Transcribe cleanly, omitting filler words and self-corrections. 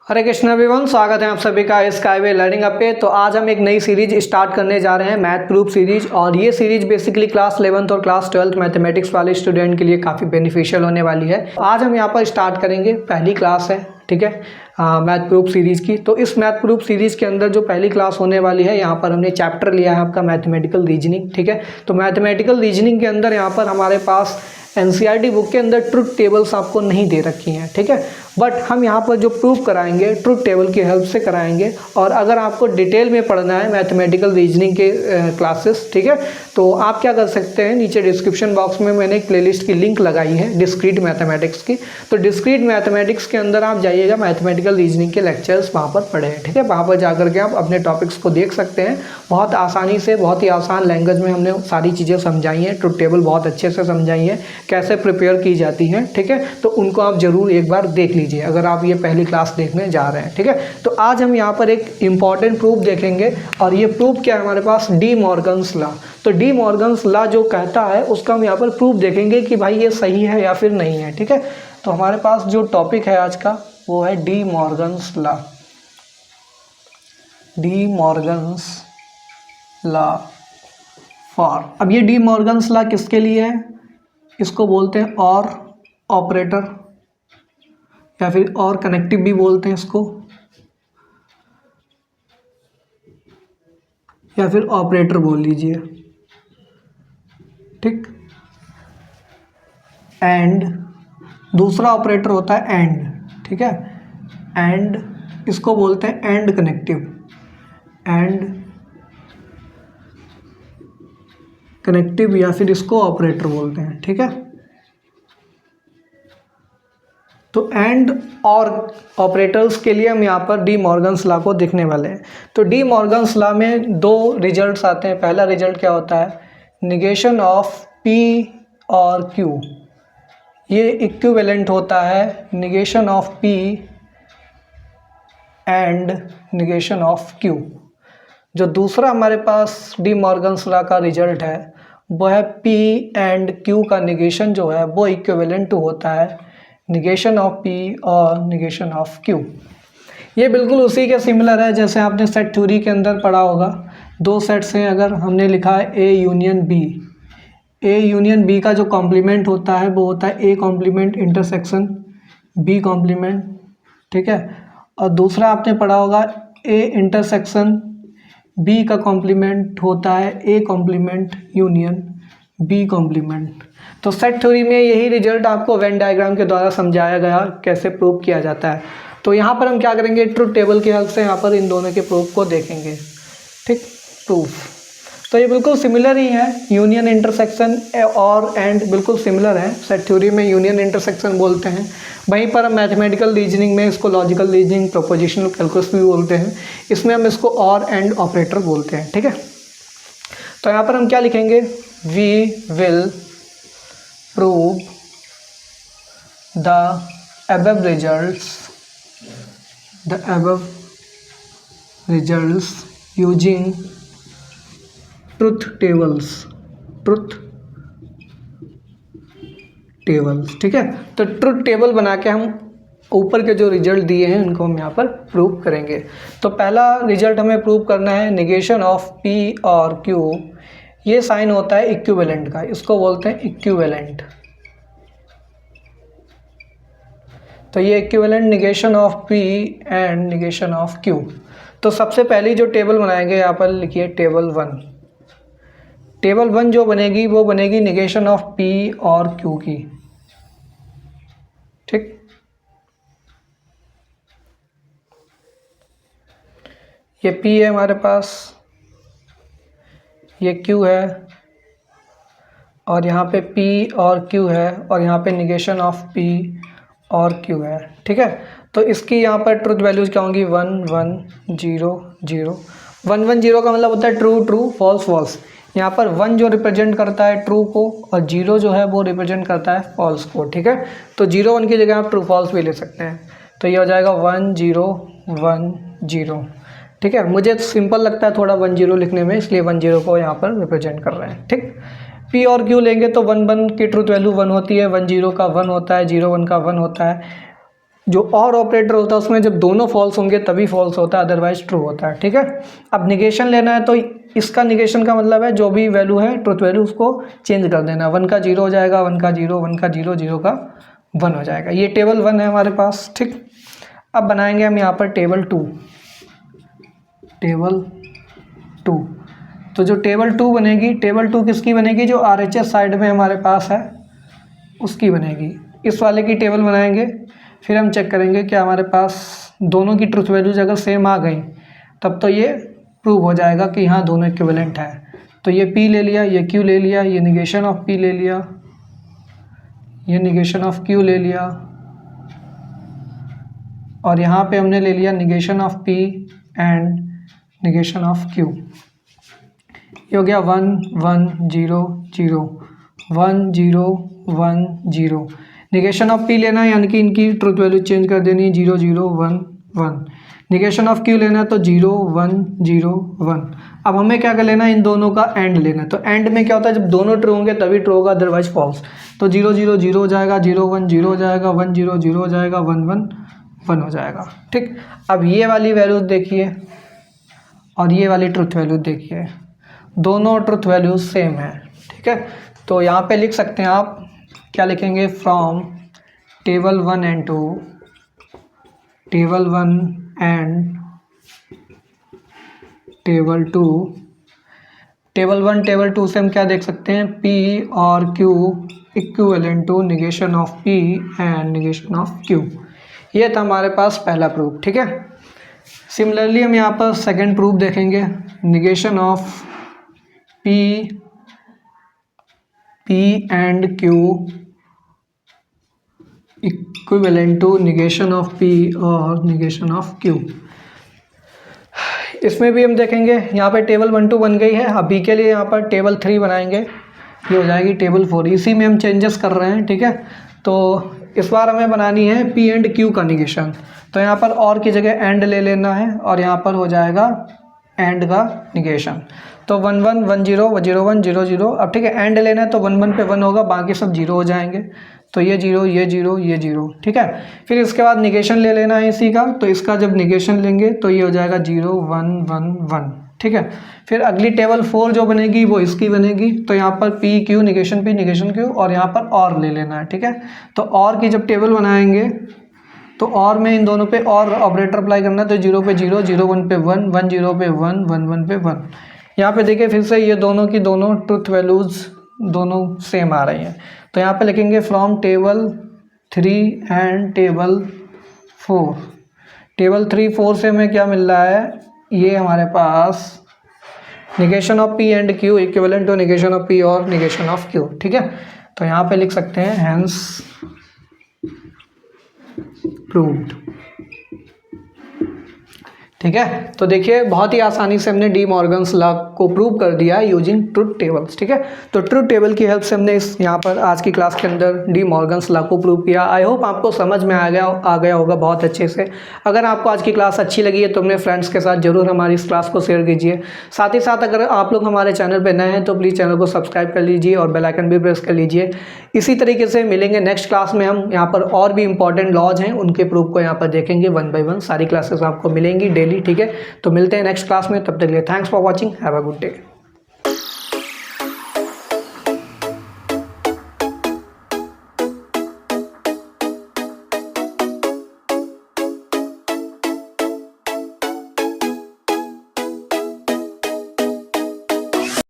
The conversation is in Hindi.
हरे कृष्ण एवरीवन, स्वागत है आप सभी का स्काईवे लर्निंग ऐप पे। तो आज हम एक नई सीरीज स्टार्ट करने जा रहे हैं, मैथ प्रूफ सीरीज। और ये सीरीज बेसिकली क्लास 11th और क्लास 12th मैथमेटिक्स वाले स्टूडेंट के लिए काफ़ी बेनिफिशियल होने वाली है। आज हम यहाँ पर स्टार्ट करेंगे, पहली क्लास है, ठीक है, मैथ प्रूफ सीरीज़ की। तो इस मैथ प्रूफ सीरीज़ के अंदर जो पहली क्लास होने वाली है, यहाँ पर हमने चैप्टर लिया है आपका मैथमेटिकल रीजनिंग, ठीक है। तो मैथमेटिकल रीजनिंग के अंदर यहाँ पर हमारे पास एनसीईआरटी बुक के अंदर ट्रुथ टेबल्स आपको नहीं दे रखी हैं, ठीक है। बट हम यहाँ पर जो प्रूफ कराएंगे ट्रुथ टेबल की हेल्प से कराएंगे। और अगर आपको डिटेल में पढ़ना है मैथमेटिकल रीजनिंग के क्लासेस, ठीक है, तो आप क्या कर सकते हैं, नीचे डिस्क्रिप्शन बॉक्स में मैंने एक प्लेलिस्ट की लिंक लगाई है डिस्क्रीट मैथमेटिक्स की। तो डिस्क्रीट मैथमेटिक्स के अंदर आप जाइएगा, मैथमेटिकल रीजनिंग के लेक्चर्स वहाँ पर पढ़े हैं, ठीक है। वहाँ पर जाकर के आप अपने टॉपिक्स को देख सकते हैं। बहुत आसानी से, बहुत ही आसान लैंग्वेज में हमने सारी चीज़ें समझाई हैं। ट्रुथ टेबल बहुत अच्छे से समझाई है, कैसे प्रिपेयर की जाती हैं, ठीक है। तो उनको आप ज़रूर एक बार देख लीजिए अगर आप ये पहली क्लास देखने जा रहे हैं, ठीक है। तो आज हम यहाँ पर एक इम्पॉर्टेंट प्रूफ देखेंगे। और ये प्रूफ क्या है हमारे पास, डी मॉर्गन्स लॉ। तो डी मॉर्गन्स लॉ जो कहता है उसका हम यहाँ पर प्रूफ देखेंगे कि भाई ये सही है या फिर नहीं है, ठीक है। तो हमारे पास जो टॉपिक है आज का वो है D Morgan's law. D Morgan's law for, अब ये डी मॉर्गन्स लॉ किसके लिए है, इसको बोलते हैं और ऑपरेटर, या फिर और कनेक्टिव भी बोलते हैं इसको, या फिर ऑपरेटर बोल लीजिए, ठीक। एंड दूसरा ऑपरेटर होता है एंड, ठीक है। एंड इसको बोलते हैं एंड कनेक्टिव, एंड कनेक्टिव, या फिर इसको ऑपरेटर बोलते हैं, ठीक है। तो एंड और ऑपरेटर्स के लिए हम यहाँ पर डी मॉर्गन्स लॉ को देखने वाले हैं। तो डी मॉर्गन्स लॉ में दो रिजल्ट्स आते हैं। पहला रिजल्ट क्या होता है, निगेशन ऑफ पी और क्यू, ये इक्विवेलेंट होता है negation of P and negation of Q. जो दूसरा हमारे पास डी मॉर्गन्स लॉ का रिजल्ट है वो है पी एंड क्यू का निगेशन जो है वो इक्विवेलेंट होता है निगेशन ऑफ पी और निगेशन ऑफ क्यू। ये बिल्कुल उसी के सिमिलर है जैसे आपने सेट थ्योरी के अंदर पढ़ा होगा। दो सेट्स हैं, अगर हमने लिखा है A union B, A union B का जो कॉम्प्लीमेंट होता है वो होता है A complement intersection B complement, ठीक है। और दूसरा आपने पढ़ा होगा ए इंटरसेक्शन बी का कॉम्प्लीमेंट होता है A complement union B complement. तो सेट थ्योरी में यही रिजल्ट आपको वेन डायग्राम के द्वारा समझाया गया कैसे प्रूव किया जाता है। तो यहाँ पर हम क्या करेंगे, ट्रुथ टेबल की हेल्प से यहाँ पर इन दोनों के प्रूफ को देखेंगे, ठीक। प्रूफ तो ये बिल्कुल सिमिलर ही है, यूनियन इंटरसेक्शन और एंड बिल्कुल सिमिलर है। सेट थ्योरी में यूनियन इंटरसेक्शन बोलते हैं, वहीं पर हम मैथमेटिकल रीजनिंग में इसको लॉजिकल रीजनिंग, प्रोपोजिशनल कैलकुलस भी बोलते हैं। इसमें हम इसको और एंड ऑपरेटर बोलते हैं, ठीक है। तो यहाँ पर हम क्या लिखेंगे, we will prove the above results using truth tables, ठीक है। तो ट्रुथ टेबल बना के हम ऊपर के जो रिजल्ट दिए हैं उनको हम यहाँ पर प्रूव करेंगे। तो पहला रिजल्ट हमें प्रूव करना है निगेशन ऑफ पी और क्यू। ये साइन होता है इक्विवेलेंट का, इसको बोलते हैं इक्विवेलेंट। तो ये equivalent negation of P and negation of Q. तो सबसे पहली जो टेबल बनाएंगे यहाँ पर लिखिए टेबल 1। टेबल 1 जो बनेगी वो बनेगी निगेशन ऑफ पी और क्यू की, ठीक। ये पी है हमारे पास, ये क्यू है, और यहाँ पे पी और क्यू है, और यहाँ पे निगेशन ऑफ पी और क्यू है, ठीक है। तो इसकी यहाँ पर ट्रुथ वैल्यूज क्या होंगी, 1 1 0 0। 1 1 0 का मतलब होता है ट्रू ट्रू, फॉल्स फॉल्स। यहाँ पर 1 जो रिप्रेजेंट करता है ट्रू को और 0 जो है वो रिप्रेजेंट करता है फॉल्स को, ठीक है। तो 0 1 की जगह आप ट्रू फॉल्स भी ले सकते हैं। तो ये हो जाएगा 1 0 1 0, ठीक है। मुझे सिंपल लगता है थोड़ा 1 0 लिखने में, इसलिए 1 0 को यहाँ पर रिप्रेजेंट कर रहे हैं, ठीक। पी और क्यू लेंगे तो 1 1 की ट्रुथ वैल्यू 1 होती है, 1 0 का 1 होता है, 0 1 का 1 होता है। जो और ऑपरेटर होता है उसमें जब दोनों फॉल्स होंगे तभी फॉल्स होता है, अदरवाइज ट्रू होता है। ठीक है, अब निगेशन लेना है तो इसका निगेशन का मतलब है जो भी वैल्यू है ट्रुथ वैल्यू उसको चेंज कर देना। 1 का 0 हो जाएगा, 1 का 0, 1 का 0, 0 का 1 हो जाएगा। ये टेबल 1 है हमारे पास। ठीक, अब बनाएंगे हम यहाँ पर टेबल 2। टेबल 2, तो जो टेबल 2 बनेगी, टेबल 2 किसकी बनेगी? जो RHS साइड में हमारे पास है उसकी बनेगी। इस वाले की टेबल बनाएंगे, फिर हम चेक करेंगे कि हमारे पास दोनों की ट्रुथ वैल्यूज अगर सेम आ गई तब तो ये प्रूव हो जाएगा कि हाँ दोनों इक्विवेलेंट है। तो ये P ले लिया, ये Q ले लिया, ये निगेशन ऑफ P ले लिया, ये निगेशन ऑफ Q ले लिया, और यहाँ पे हमने ले लिया negation of P and negation of Q। ये हो गया 1 1 0 0 1 0 1 0। निगेशन ऑफ P लेना है यानी कि इनकी ट्रुथ वैल्यू चेंज कर देनी है, 0 0 1 1। निगेशन ऑफ Q लेना है तो 0 1 0 1। अब हमें क्या कर लेना है? इन दोनों का एंड लेना है। तो एंड में क्या होता है? जब दोनों ट्रू होंगे तभी ट्रू होगा, अदरवाइज फॉल्स। तो 0 0 0 हो जाएगा, 0 1 0 हो जाएगा, 1 0 0 हो जाएगा, 1 1 1 हो जाएगा। ठीक, अब ये वाली वैल्यूज देखिए और ये वाली ट्रुथ वैल्यू देखिए, दोनों ट्रुथ वैल्यूज सेम है। ठीक है, तो यहाँ पे लिख सकते हैं आप, क्या लिखेंगे? From table 1 and 2, table 1 and table 2। Table 1 table 2 से हम क्या देख सकते हैं? P और Q equivalent to negation of P and negation of Q। ये था हमारे पास पहला प्रूफ। ठीक है, सिमिलरली हम यहाँ पर सेकंड प्रूफ देखेंगे, negation of P and Q equivalent to negation of P और निगेशन ऑफ Q। इसमें भी हम देखेंगे, यहाँ पे टेबल 1 2 बन गई है। अभी के लिए यहाँ पर टेबल 3 बनाएंगे, ये हो जाएगी टेबल 4। इसी में हम चेंजेस कर रहे हैं। ठीक है, तो इस बार हमें बनानी है P एंड Q का निगेशन। तो यहाँ पर और की जगह एंड ले लेना है और यहाँ पर हो जाएगा एंड का निगेशन। तो 1 1 1 0 0 1 0 0। अब ठीक है, एंड लेना है तो 1 1 पे 1 होगा, बाकी सब 0 हो जाएंगे। तो ये 0 ये 0 ये 0। ठीक है, फिर इसके बाद निगेशन ले लेना है इसी का। तो इसका जब निगेशन लेंगे तो ये हो जाएगा 0 1 1 1। ठीक है, फिर अगली टेबल 4 जो बनेगी वो इसकी बनेगी। तो यहाँ पर P Q negation P negation Q और यहाँ पर और ले लेना है। ठीक है, तो और की जब टेबल बनाएंगे तो और में इन दोनों पे और ऑपरेटर अप्लाई करना है। तो 0 पे 0 0 1 पे 1 1 0 पे 1 1 1 पे 1। यहाँ पे देखिए फिर से ये दोनों की दोनों ट्रुथ वैल्यूज दोनों सेम आ रही हैं। तो यहाँ पे लिखेंगे from table 3 and table 4। Table 3 4 से हमें क्या मिल रहा है? ये हमारे पास negation of P and Q equivalent to negation of P और निगेशन ऑफ Q। ठीक है, तो यहाँ पे लिख सकते हैं हैंस प्रूव्ड। ठीक है, तो देखिए बहुत ही आसानी से हमने डी मॉर्गन्स लॉ को प्रूव कर दिया है यूजिंग ट्रुथ टेबल्स। ठीक है, तो ट्रुथ टेबल की हेल्प से हमने इस यहाँ पर आज की क्लास के अंदर डी मॉर्गन्स लॉ को प्रूव किया। आई होप आपको समझ में आ गया होगा बहुत अच्छे से। अगर आपको आज की क्लास अच्छी लगी है तो अपने फ्रेंड्स के साथ जरूर हमारी इस क्लास को शेयर कीजिए। साथ ही साथ अगर आप लोग हमारे चैनल पर नए हैं तो प्लीज़ चैनल को सब्सक्राइब कर लीजिए और बेल आइकन भी प्रेस कर लीजिए। इसी तरीके से मिलेंगे नेक्स्ट क्लास में। हम यहाँ पर और भी इंपॉर्टेंट लॉज हैं उनके प्रूफ को यहाँ पर देखेंगे 1 by 1। सारी क्लासेस आपको मिलेंगी डेली। ठीक है, तो मिलते हैं नेक्स्ट क्लास में, तब तक के लिए thanks for watching, have a good day.